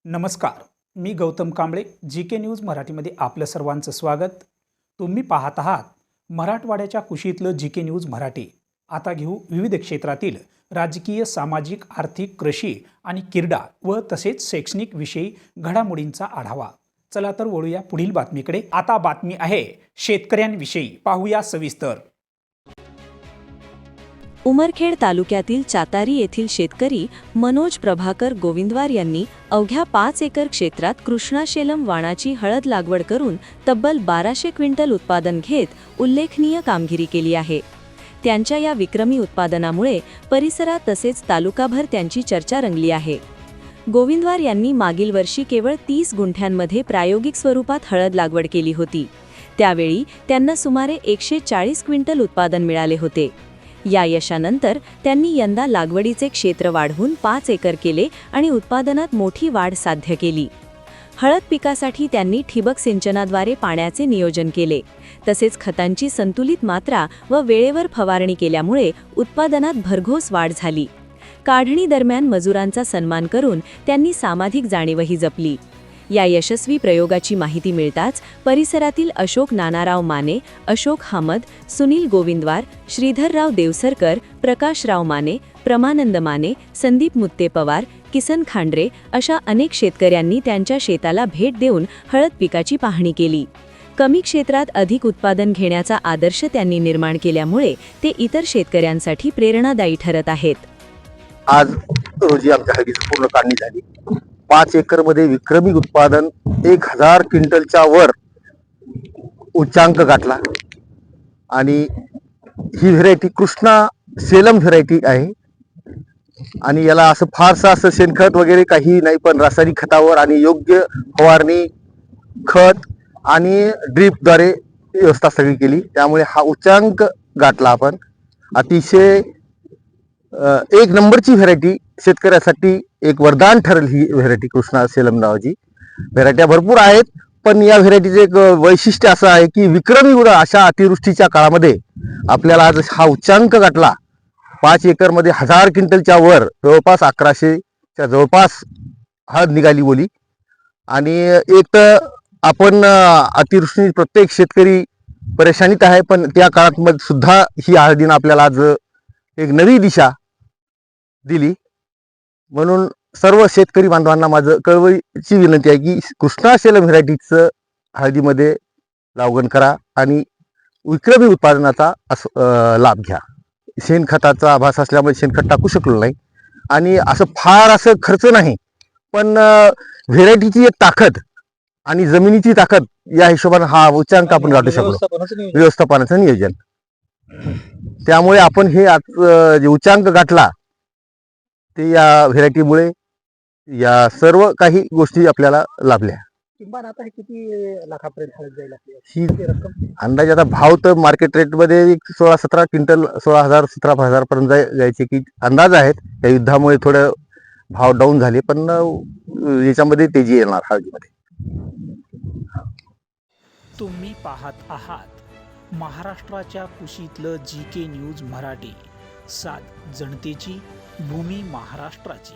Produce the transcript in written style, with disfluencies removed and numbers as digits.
नमस्कार, मी Gautam Kamble. GK. News मराठीमध्ये आपलं सर्वांचं स्वागत. तुम्ही पाहत आहात मराठवाड्याच्या कुशीतलं जी.के. न्यूज मराठी. आता घेऊ विविध क्षेत्रातील राजकीय, सामाजिक, आर्थिक, कृषी आणि क्रीडा व तसेच शैक्षणिक विषयी घडामोडींचा आढावा. चला तर वळूया पुढील बातमीकडे. आता बातमी आहे शेतकऱ्यांविषयी. पाहूया सविस्तर. उमरखेड तालुक्यातील चातारी येथील शेतकरी मनोज प्रभाकर गोविंदवार यांनी अवघ्या 5 एकर क्षेत्रात कृष्णाशेलम वाणाची हळद लागवड करून तब्बल 1200 क्विंटल उत्पादन घेत उल्लेखनीय कामगिरी केली आहे. त्यांच्या या विक्रमी उत्पादनामुळे परिसरात तसेच तालुकाभर त्यांची चर्चा रंगली आहे. गोविंदवार यांनी मागील वर्षी केवळ 30 गुंठ्यांमध्ये प्रायोगिक स्वरूपात हळद लागवड केली होती. त्यावेळी त्यांना सुमारे 140 क्विंटल उत्पादन मिळाले होते. या यशानंतर त्यांनी यंदा लागवडीचे क्षेत्र वाढवून 5 एकर केले आणि उत्पादनात मोठी वाढ साध्य केली. हळद पिकासाठी त्यांनी ठिबक सिंचनाद्वारे पाण्याचे नियोजन केले. तसेच खतांची संतुलित मात्रा व वेळेवर फवारणी केल्यामुळे उत्पादनात भरघोस वाढ झाली. काढणी दरम्यान मजुरांचा सन्मान करून त्यांनी सामाजिक जाणीवही जपली. या यशस्वी प्रयोगाची माहिती मिळताच परिसरातील अशोक नानाराव माने, अशोक हामद, सुनील गोविंदवार, श्रीधरराव देवसरकर, प्रकाशराव माने, प्रमानंद माने, संदीप मुत्ते पवार, किसन खांड्रे अशा अनेक शेतकऱ्यांनी त्यांच्या शेताला भेट देऊन हळद पिकाची पाहणी केली. कमी क्षेत्रात अधिक उत्पादन घेण्याचा आदर्श त्यांनी निर्माण केल्यामुळे ते इतर शेतकऱ्यांसाठी प्रेरणादायी ठरत आहेत. आज रोजी आमच्या हळदीची पूर्ण काढणी झाली. 5 एकर मध्ये विक्रमी उत्पादन 1000 क्विंटलच्या वर उच्चांक गाठला आणि ही व्हेरायटी कृष्णा सेलम व्हेरायटी आहे. आणि याला असं फारसं असं शेणखत वगैरे काही नाही, पण रासायनिक खतावर आणि योग्य फवारणी, खत आणि ड्रीपद्वारे व्यवस्था सगळी केली. त्यामुळे हा उच्चांक गाठला आपण. अतिशय एक नंबरची व्हेरायटी, शेतकऱ्यासाठी एक वरदान ठरेल ही व्हेरायटी कृष्णा सेलम नावाची. व्हेरायट्या भरपूर आहेत, पण या व्हेरायटीचे एक वैशिष्ट्य असं आहे की विक्रमी अशा अतिवृष्टीच्या काळामध्ये आपल्याला आज हा उच्चांक गाठला. 5 एकर मध्ये 1000 क्विंटलच्या वर जवळपास 1100च्या जवळपास हळद निघाली बोली. आणि एक तर आपण अतिवृष्टी प्रत्येक शेतकरी परेशानीत आहे, पण त्या काळात सुद्धा ही हळदीनं आपल्याला आज एक नवी दिशा दिली. म्हणून सर्व शेतकरी बांधवांना माझं कळवळीची विनंती आहे की कृष्णाशेलम व्हेरायटीचं हळदीमध्ये लागवड करा आणि विक्रमी उत्पादनाचा लाभ घ्या. शेणखताचा आभास असल्यामुळे शेणखत टाकू शकलो नाही आणि असं फार असं खर्च नाही, पण व्हेरायटीची एक ताकद आणि जमिनीची ताकद या हिशोबाने हा उच्चांक आपण गाठू शकलो. व्यवस्थापनाचं नियोजन, त्यामुळे आपण हे जे उच्चांक गाठला ते या व्हेरायटीमुळे या सर्व काही गोष्टी आपल्याला लाभल्या. किंवा आता किती लाखापर्यंत हळद जाईल ही रक्कम? अंदाजे आता भाव तर मार्केट रेटमध्ये 16-17 क्विंटल 16,000-17,000 पर्यंत जायचे की अंदाज आहेत. या युद्धामुळे थोडं भाव डाऊन झाले, पण याच्यामध्ये तेजी येणार हळदीमध्ये. तुम्ही पाहत आहात महाराष्ट्राच्या कुशीतलं जी.के. न्यूज मराठी. सात जनतेची, भूमी महाराष्ट्राची.